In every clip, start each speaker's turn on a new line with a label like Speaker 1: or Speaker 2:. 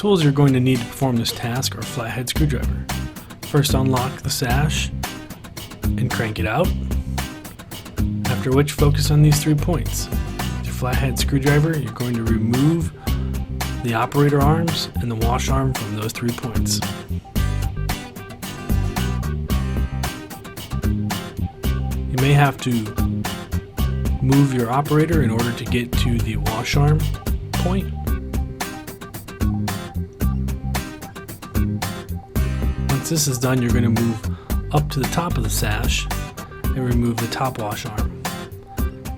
Speaker 1: tools you're going to need to perform this task are a flathead screwdriver. First, unlock the sash and crank it out, after which focus on these 3 points. With your flathead screwdriver, you're going to remove the operator arms and the wash arm from those 3 points. You may have to move your operator in order to get to the wash arm point. Once this is done, you're going to move up to the top of the sash and remove the top wash arm.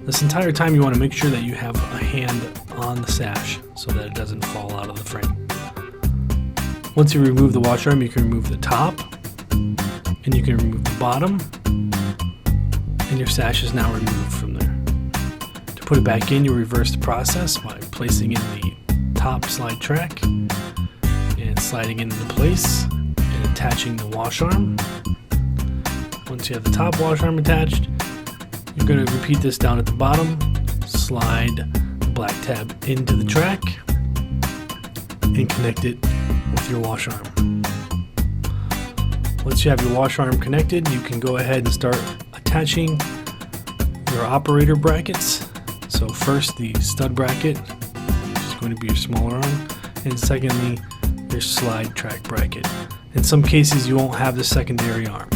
Speaker 1: This entire time you want to make sure that you have a hand on the sash so that it doesn't fall out of the frame. Once you remove the wash arm, you can remove the top and you can remove the bottom, and your sash is now removed from there. To put it back in, you reverse the process by placing in the top slide track and sliding it into place and attaching the wash arm. Once you have the top wash arm attached, you're going to repeat this down at the bottom. Slide the black tab into the track and connect it with your wash arm. Once you have your wash arm connected, you can go ahead and start attaching your operator brackets. So first the stud bracket, which is going to be your smaller arm, and secondly your slide track bracket. In some cases you won't have the secondary arm.